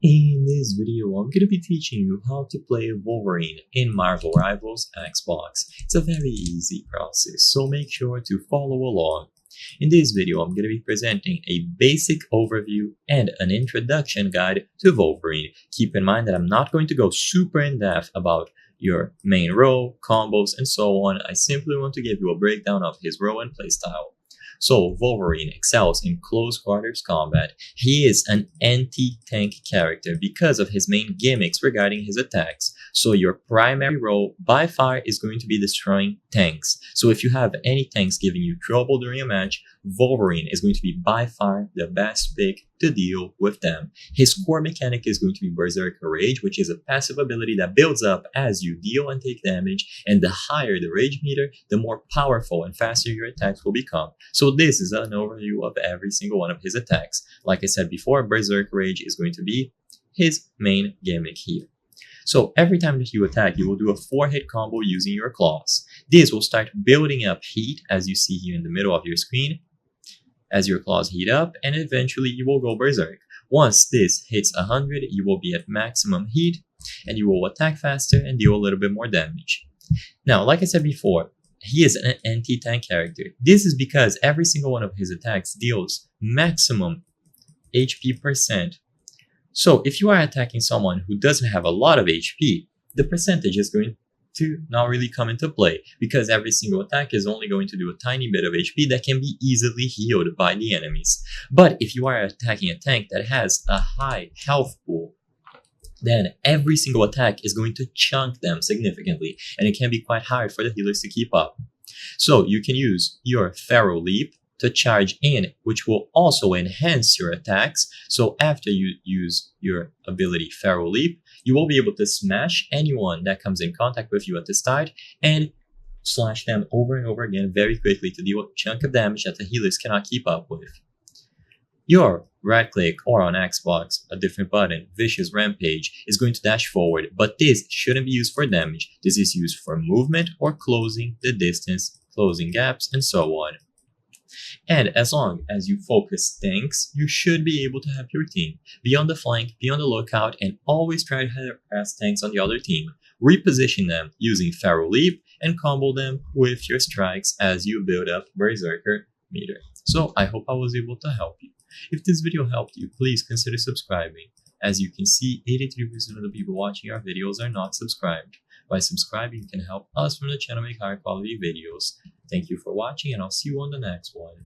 In this video, I'm going to be teaching you how to play Wolverine in Marvel Rivals Xbox. It's a very easy process, so make sure to follow along. In this video, I'm going to be presenting a basic overview and an introduction guide to Wolverine. Keep in mind that I'm not going to go super in-depth about your main role, combos, and so on. I simply want to give you a breakdown of his role and playstyle. So Wolverine excels in close quarters combat. He is an anti-tank character because of his main gimmicks regarding his attacks. So your primary role by far is going to be destroying tanks. So if you have any tanks giving you trouble during a match, Wolverine is going to be by far the best pick to deal with them. His core mechanic is going to be Berserker Rage, which is a passive ability that builds up as you deal and take damage, and the higher the rage meter, the more powerful and faster your attacks will become. So this is an overview of every single one of his attacks. Like I said before, Berserker Rage is going to be his main gimmick here. So every time that you attack, you will do a 4-hit combo using your claws. This will start building up heat, as you see here in the middle of your screen, as your claws heat up, and eventually you will go berserk. Once this hits 100, you will be at maximum heat, and you will attack faster and deal a little bit more damage. Now, like I said before, he is an anti-tank character. This is because every single one of his attacks deals maximum HP percent. So if you are attacking someone who doesn't have a lot of HP, the percentage is going to not really come into play, because every single attack is only going to do a tiny bit of HP that can be easily healed by the enemies. But if you are attacking a tank that has a high health pool, then every single attack is going to chunk them significantly, and it can be quite hard for the healers to keep up. So you can use your Pharaoh Leap to charge in, which will also enhance your attacks. So after you use your ability Pharaoh Leap, you will be able to smash anyone that comes in contact with you at the start and slash them over and over again very quickly to deal a chunk of damage that the healers cannot keep up with. Your right click, or on Xbox, a different button, Vicious Rampage, is going to dash forward, but this shouldn't be used for damage. This is used for movement or closing the distance, closing gaps, and so on. And as long as you focus tanks, you should be able to have your team. Be on the flank, be on the lookout, and always try to harass tanks on the other team. Reposition them using Pharaoh Leap and combo them with your strikes as you build up Berserker meter. So I hope I was able to help you. If this video helped you, please consider subscribing. As you can see, 83% of the people watching our videos are not subscribed. By subscribing, you can help us from the channel make higher quality videos. Thank you for watching, and I'll see you on the next one.